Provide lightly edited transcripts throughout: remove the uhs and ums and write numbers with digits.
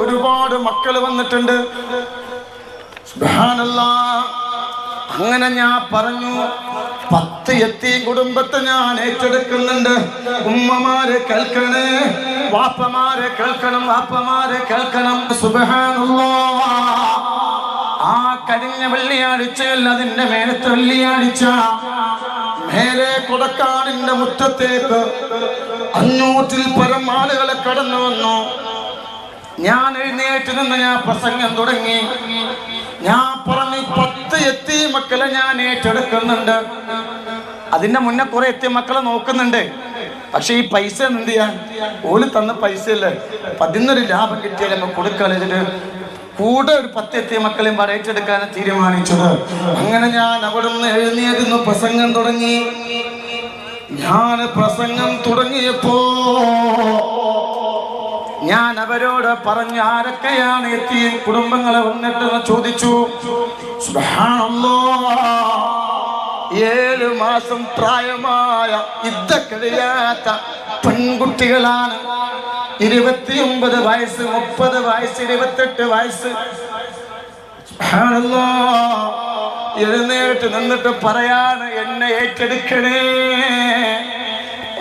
ഒരുപാട് മക്കൾ വന്നിട്ടുണ്ട്. സുബ്ഹാനല്ലാഹ്. അങ്ങനെ ഞാൻ പറഞ്ഞു 10 യതീം കുടുംബത്തെ ഞാൻ ഏറ്റെടുക്കുന്നുണ്ട്. ഉമ്മമാരെ കേൾക്കണേ, വാപ്പമാരെ കേൾക്കണം, വാപ്പമാരെ കേൾക്കണം. സുബ്ഹാനല്ലാഹ്. ആ കഴിഞ്ഞ വെള്ളിയാഴ്ചയല്ല, അതിന്റെ മേലത്തെ വെള്ളിയാഴ്ച മേലെ കൊടക്കാടിന്റെ മുറ്റത്തേക്ക് 500-ൽ പരം ആളുകളെ കടന്നു വന്നു. ഞാൻ എഴുന്നേറ്റ് നിന്ന് ഞാൻ പ്രസംഗം തുടങ്ങി. ഞാൻ പറഞ്ഞു 10 യതീം മക്കളെ ഞാൻ ഏറ്റെടുക്കുന്നുണ്ട്. അതിന്റെ മുന്നേ കുറെ യതീം മക്കളെ നോക്കുന്നുണ്ട്. പക്ഷെ ഈ പൈസ എന്ത് ചെയ്യാൻ? ഓല് തന്ന പൈസയല്ലേ, 11 ലാഭം കിട്ടിയാൽ നമുക്ക് കൊടുക്കാനിട്ട് കൂടെ ഒരു 10 യതീം മക്കളെയും ഏറ്റെടുക്കാൻ തീരുമാനിച്ചത്. അങ്ങനെ ഞാൻ അവിടുന്ന് എഴുന്നേറ്റ് പ്രസംഗം തുടങ്ങി. ഞാൻ പ്രസംഗം തുടങ്ങിയപ്പോ ഞാൻ അവരോട് പറഞ്ഞു, ആരൊക്കെയാണ് യതീം കുടുംബങ്ങളെ വന്നിട്ടെന്ന് ചോദിച്ചു. സുബ്ഹാനല്ലാഹ്. 7 മാസം പ്രായമായ ഇദ്ദ കഴിയാത്ത പെൺകുട്ടികളാണ്. 29 വയസ്സ്, 30 വയസ്സ്, 28 വയസ്സ്. സുബ്ഹാനല്ലാഹ്. എഴുന്നേറ്റ് നിന്നിട്ട് പറയാണ്, എന്നെ ഏറ്റെടുക്കണേ,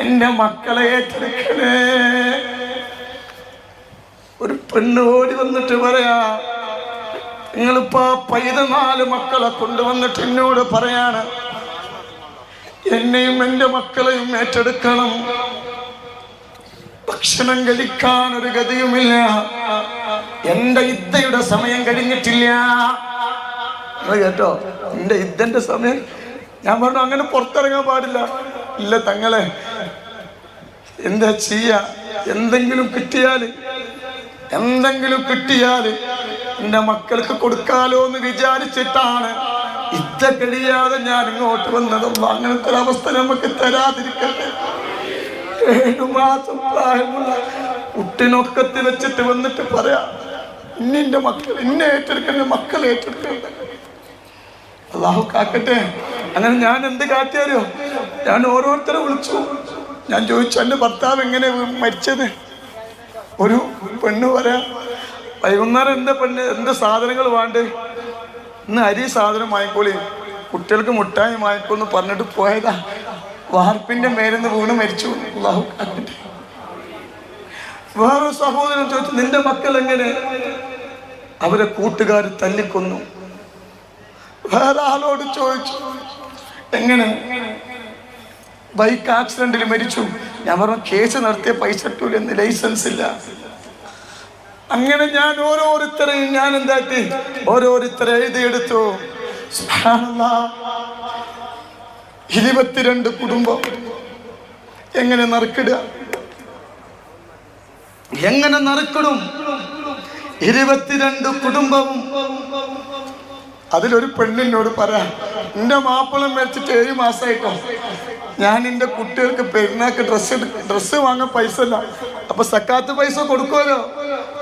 എന്റെ മക്കളെ ഏറ്റെടുക്കണേ. ഒരു പെണ്ണ് ഓടി വന്നിട്ട് പറയാ, നിങ്ങളിപ്പോ 14 മക്കളെ കൊണ്ടുവന്നിട്ട് എന്നോട് പറയാണ്, എന്നെയും എൻ്റെ മക്കളെയും ഏറ്റെടുക്കണം. ഭക്ഷണം കഴിക്കാൻ ഒരു ഗതിയുമില്ല, എന്റെ ഇദ്ദയുടെ സമയം കഴിഞ്ഞിട്ടില്ല. കേട്ടോ, എന്റെ ഇദ്ദന്റെ സമയം. ഞാൻ പറഞ്ഞു, അങ്ങനെ പുറത്തിറങ്ങാൻ പാടില്ല. ഇല്ല തങ്ങളെ, എന്താ ചെയ്യാ? എന്തെങ്കിലും കിട്ടിയാല് എന്റെ മക്കൾക്ക് കൊടുക്കാലോ എന്ന് വിചാരിച്ചിട്ടാണ് ഇദ്ദ കഴിയാതെ ഞാൻ ഇങ്ങോട്ട് വന്നത്. അങ്ങനത്തെ ഒരു അവസ്ഥ നമുക്ക് തരാതിരിക്കട്ടെ. 7 മാസം പ്രായമുള്ള കുട്ടിനൊക്കത്തി വെച്ചിട്ട് വന്നിട്ട് പറയാ, ഇന്നെ മക്കൾ, ഇന്നെ ഏറ്റെടുക്കണ്ട, മക്കളെ ഏറ്റെടുക്കണ്ട. അല്ലാഹു കാക്കട്ടെ. അങ്ങനെ ഞാൻ എന്ത് കാട്ടിയാലോ, ഞാൻ ഓരോരുത്തരെ വിളിച്ചു. ഞാൻ ചോദിച്ചു, എൻ്റെ ഭർത്താവ് എങ്ങനെ മരിച്ചത്? ഒരു പെണ്ണ് പറയാ, വൈകുന്നേരം എൻ്റെ പെണ്ണ് എന്ത് സാധനങ്ങൾ വേണ്ടേ, ഇന്ന് അരി സാധനം വാങ്ങിക്കോളി, കുട്ടികൾക്ക് മുട്ടായി വാങ്ങിക്കോന്ന് പറഞ്ഞിട്ട് പോയതാ. വാർപ്പിന്റെ മേലെന്ന് വീണ് മരിച്ചു. അല്ലാഹു കാക്കട്ടെ. വേറൊരു സഹോദരൻ ചോദിച്ചു, നിന്റെ മക്കൾ എങ്ങനെ? അവരെ കൂട്ടുകാർ തല്ലിക്കൊന്നു. വേറെ ആളോട് ചോദിച്ചു, എങ്ങനെ? ബൈക്ക് ആക്സിഡന്റിൽ മരിച്ചു. ഞാൻ പറഞ്ഞു, കേസ് നടത്തിയ പൈസ ഇട്ടൂലെന്ന്, ലൈസൻസ് ഇല്ല. അങ്ങനെ ഞാൻ ഓരോരുത്തരെയും ഞാൻ എന്താക്കി, ഓരോരുത്തരെ എഴുതിയെടുത്തു. സുബ്ഹാനല്ലാഹ്. 22 കുടുംബം എങ്ങനെ നറുക്കിടുക? എങ്ങനെ നറുക്കിടും? 22 കുടുംബവും. അതിലൊരു പെണ്ണിനോട് പറയാം, എൻ്റെ മാപ്പിളം മരിച്ചിട്ട് 7 മാസമായിട്ടോ, ഞാൻ എൻ്റെ കുട്ടികൾക്ക് പെരുന്നാൾക്ക് ഡ്രസ്സ് വാങ്ങാൻ പൈസ ഇല്ല, അപ്പൊ സക്കാത്ത് പൈസ കൊടുക്കുമല്ലോ.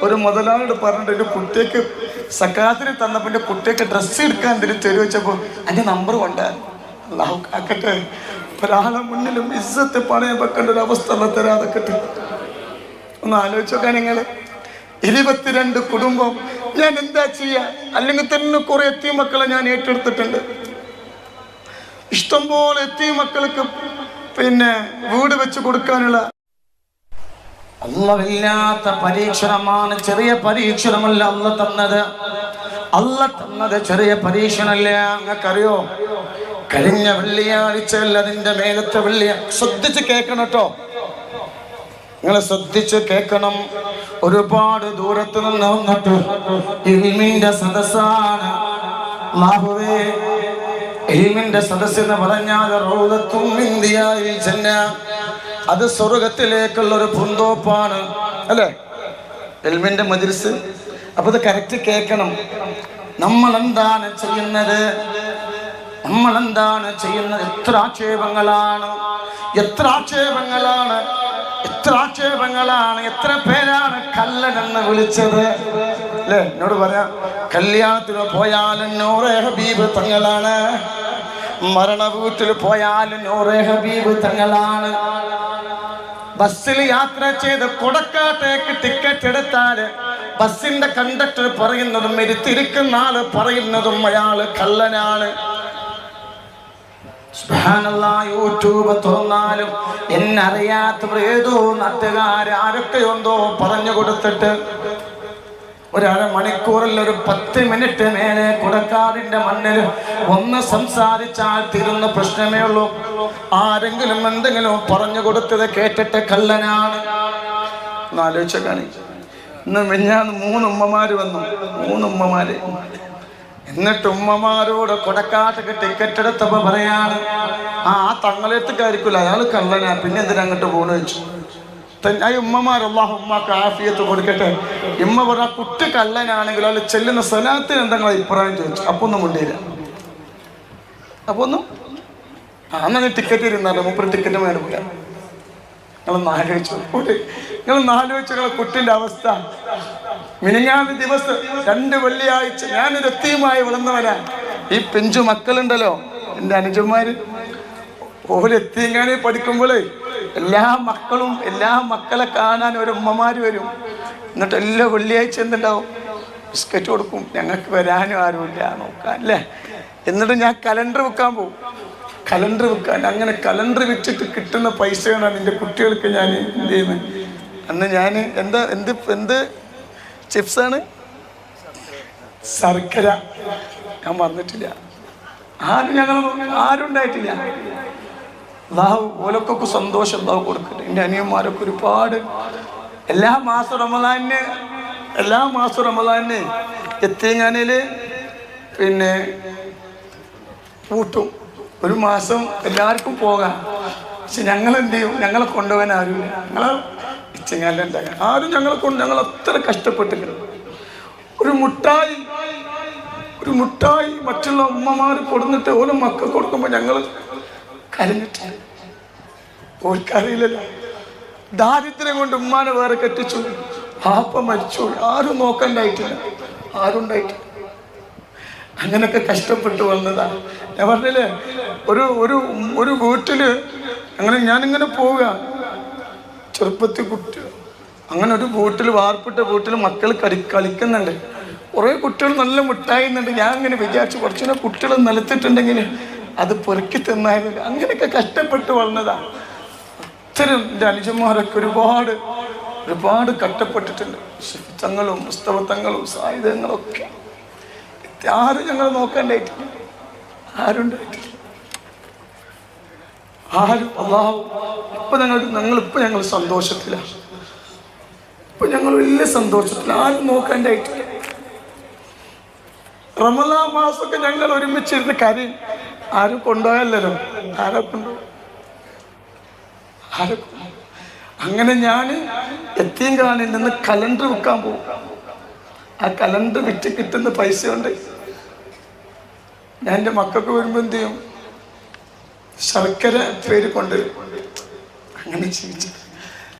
ഒരു മുതലാളിയോട് പറഞ്ഞിട്ട് എൻ്റെ കുട്ടിക്ക് സക്കാത്തിന് തന്നപ്പോൾ എൻ്റെ കുട്ടിക്ക് ഡ്രസ്സ് എടുക്കാൻ തരുവച്ചപ്പോൾ എൻ്റെ നമ്പർ കൊണ്ടാണ്. അല്ലാഹു കാക്കട്ടെ. ഒരാളെ മുന്നിലും ഇസ്സത്ത് പണയം വെക്കേണ്ട ഒരു അവസ്ഥ തരാതെക്കട്ടെ. ഒന്ന് ആലോചിച്ച് നോക്കാൻ നിങ്ങൾ. 22 കുടുംബം. ഞാൻ എന്താ ചെയ്യാ? അല്ലെങ്കിൽ തന്നെ കുറെ യതീം മക്കളെ ഞാൻ ഏറ്റെടുത്തിട്ടുണ്ട്. ഇഷ്ടംപോലെ യതീം മക്കൾക്ക് വീട് വെച്ച് കൊടുക്കാനുള്ള. അല്ലാഹുവില്ലാത്ത പരീക്ഷണമാണ്, ചെറിയ പരീക്ഷണമല്ല അല്ലാഹു തന്നത്. അല്ലാഹു തന്നത് ചെറിയ പരീക്ഷണമല്ല. നിങ്ങൾക്കറിയോ, കഴിഞ്ഞ വെള്ളിയാഴ്ചയല്ല, അതിന്റെ മേലത്തെ വെള്ളിയാഴ്ച. ശ്രദ്ധിച്ച് കേൾക്കണം കേട്ടോ, നിങ്ങൾ ശ്രദ്ധിച്ച് കേൾക്കണം. ഒരുപാട് ദൂരത്ത് നിന്ന് വന്നിട്ട് ഇൽമിന്റെ സദസ്സാണ്. അല്ലാഹുവേ, ഇൽമിന്റെ സദസ്സ് എന്ന് പറഞ്ഞാൽ റൗളത്തും മിൻ ദിയാഇൽ ജന്ന, അത് സ്വർഗത്തിലേക്കുള്ള ഒരു പൂന്തോപ്പാണ്, അല്ലേ? ഇൽമിന്റെ മജ്‌ലിസ്. അപ്പൊ ഇത് കറക്റ്റ് കേൾക്കണം. നമ്മൾ എന്താണ് ചെയ്യുന്നത്? എത്ര ആക്ഷേപങ്ങളാണ്, എത്ര പേരാണ് കള്ളനെന്ന് വിളിച്ചത്, അല്ലേ? എന്നോട് പറയാം, കല്യാണത്തിന് പോയാലും നൂറെ ഹബീബ് തങ്ങളാണ്, മരണ വീട്ടിൽ പോയാലും നൂറെ ഹബീബ് തങ്ങളാണ്. ബസ്സിൽ യാത്ര ചെയ്ത് കൊടക്കാട്ടേക്ക് ടിക്കറ്റ് എടുത്താല് ബസ്സിന്റെ കണ്ടക്ടർ പറയുന്നതും ഇരുത്തിരിക്കുന്ന ആള് പറയുന്നതും അയാള് കള്ളനാണ്. സുബ്ഹാനല്ലാഹ്, യൂട്യൂബ് തുറന്നാലും എന്നറിയാത്തവർ ഏതോ നാട്ടുകാര് ആരൊക്കെയുണ്ടോ പറഞ്ഞു കൊടുത്തിട്ട് ഒരമണിക്കൂറിൽ ഒരു 10 മിനിറ്റ് മേലെ കൊടക്കാടിന്റെ മണ്ണിൽ ഒന്ന് സംസാരിച്ചാൽ തീരുന്ന പ്രശ്നമേ ഉള്ളൂ. ആരെങ്കിലും എന്തെങ്കിലും പറഞ്ഞു കൊടുത്തത് കേട്ടിട്ട് കള്ളനാണ്. ആലോചിച്ച കാണി. ഇന്ന് മിഞ്ഞാന്ന് 3 ഉമ്മമാര് വന്നു. 3 ഉമ്മമാര്. എന്നിട്ട് ഉമ്മമാരോട് കൊടക്കാട്ടൊക്കെ ടിക്കറ്റ് എടുത്തപ്പോ പറയാണ്, ആ തങ്ങളെടുത്തേക്കായിരിക്കില്ല, അയാൾ കള്ളനാ, പിന്നെ എന്തിനാ അങ്ങോട്ട് പോണെന്ന് വെച്ചു. ഉമ്മമാർ അല്ലാഹു ഉമ്മാക്ക് ആഫിയത്ത് കൊടുക്കട്ടെ. ഉമ്മ പറഞ്ഞ കുട്ടി കള്ളനാണെങ്കിൽ അയാൾ ചെല്ലുന്ന സ്വലാത്തിന് എന്തെങ്കിലും അഭിപ്രായം ചോദിച്ചു. അപ്പൊ ഒന്നും കൊണ്ടില്ല. അപ്പൊ ഒന്നും അന്ന് ടിക്കറ്റ് ഇരുന്നാലോ 3 ടിക്കറ്റ് മേലെ പോയാ. നിങ്ങളൊന്ന് ആലോചിച്ചു, നിങ്ങളെ കുട്ടിന്റെ അവസ്ഥ. മിനിഞ്ഞാന്ന് ദിവസം 2 വെള്ളിയാഴ്ച ഞാനൊരു എത്തിയുമായി വളർന്നവനാ. ഈ പിഞ്ചു മക്കളുണ്ടല്ലോ, എൻ്റെ അനുജന്മാര്, ഓലെത്തിങ്ങാനെ പഠിക്കുമ്പോഴേ എല്ലാ മക്കളെ കാണാൻ ഒരു ഉമ്മമാര് വരും. എന്നിട്ട് എല്ലാ വെള്ളിയാഴ്ച എന്തുണ്ടാവും, ബിസ്ക്കറ്റ് കൊടുക്കും. ഞങ്ങൾക്ക് വരാനും ആരുമില്ല നോക്കാൻ അല്ലേ. എന്നിട്ട് ഞാൻ കലണ്ടർ വെക്കാൻ പോകും. കലണ്ടർ വെക്കാൻ, അങ്ങനെ കലണ്ടർ വെച്ചിട്ട് കിട്ടുന്ന പൈസയാണ് എൻ്റെ കുട്ടികൾക്ക് ഞാൻ എന്ത് ചെയ്യുന്നത്. അന്ന് ഞാൻ എന്ത് ചിപ്സാണ്, ശർക്കര ഞാൻ മറന്നിട്ടില്ല. ആരും ഉണ്ടായിട്ടില്ല. അല്ലാഹു ഓലൊക്കെ സന്തോഷം അല്ലാഹു കൊടുക്കട്ടെ. എൻ്റെ അനിയന്മാരൊക്കെ ഒരുപാട് എല്ലാ മാസം റമദാനിന് എത്തിങ്ങാനയില് പിന്നെ കൂട്ടും. ഒരു മാസം എല്ലാവർക്കും പോകാം. പക്ഷെ ഞങ്ങൾ എന്ത് ചെയ്യും, ഞങ്ങളെ കൊണ്ടുപോകാൻ ആരുമില്ല. ഞങ്ങളെ ഇച്ചങ്ങാലുണ്ടാകാൻ ആരും ഞങ്ങൾ അത്ര കഷ്ടപ്പെട്ടില്ല. ഒരു മുട്ടായി മറ്റുള്ള ഉമ്മമാർ കൊടുന്നിട്ട് ഓരോ മക്കൾ കൊടുക്കുമ്പോൾ ഞങ്ങൾ കരഞ്ഞിട്ട് ഓർക്കറിയില്ലല്ലോ. ദാരിദ്ര്യം കൊണ്ട് ഉമ്മാനെ വേറെ കെട്ടിച്ചു, പാപ്പ മരിച്ചു, ആരും നോക്കണ്ടായിട്ടില്ല, ആരും ഉണ്ടായിട്ടില്ല. അങ്ങനെയൊക്കെ കഷ്ടപ്പെട്ടു വന്നതാ. ഞാൻ പറഞ്ഞില്ലേ, ഒരു വീട്ടില് അങ്ങനെ ഞാനിങ്ങനെ പോവുക ചെറുപ്പത്തിൽ കുട്ടി, അങ്ങനെ ഒരു വീട്ടിൽ വാർപ്പിട്ട വീട്ടിൽ മക്കൾ കളിക്കുന്നുണ്ട്. കുറേ കുട്ടികൾ നല്ല മിഠായിന്നുണ്ട്. ഞാൻ ഇങ്ങനെ വിചാരിച്ചു കുറച്ചുകൂടെ കുട്ടികൾ നിലത്തിട്ടുണ്ടെങ്കിൽ അത് പെറുക്കി തിന്നായിരുന്നു. അങ്ങനെയൊക്കെ കഷ്ടപ്പെട്ട് വളർന്നതാ. അത്തരം എൻ്റെ അനുജന്മാരൊക്കെ ഒരുപാട് കഷ്ടപ്പെട്ടിട്ടുണ്ട്. തങ്ങളും പുസ്തകങ്ങളും സായുധങ്ങളൊക്കെ ആരും ഞങ്ങൾ നോക്കാണ്ടായിട്ടില്ല, ആരും ഉണ്ടായിട്ടില്ല. അല്ലാഹു ഞങ്ങൾ സന്തോഷത്തിലാണ്. ഇപ്പൊ ഞങ്ങൾ വലിയ സന്തോഷത്തിലാണ്, ആരും നോക്കാണ്ടായിട്ടില്ല. റമദാൻ മാസമൊക്കെ ഞങ്ങൾ ഒരുമിച്ചിരുന്ന് കരയും. ആരും കൊണ്ടുപോയല്ലോ, അങ്ങനെ ഞാൻ യതീംഖാനയിൽ നിന്ന് കലണ്ടർ വിൽക്കാൻ പോകും. ആ കലണ്ടർ വിറ്റ് കിട്ടുന്ന പൈസ കൊണ്ട് ഞാൻ എൻ്റെ മക്കൾക്ക് വരുമ്പോൾ എന്ത് ചെയ്യും, ശർക്കര പേര് കൊണ്ടുവരും. അങ്ങനെ ജീവിച്ചു.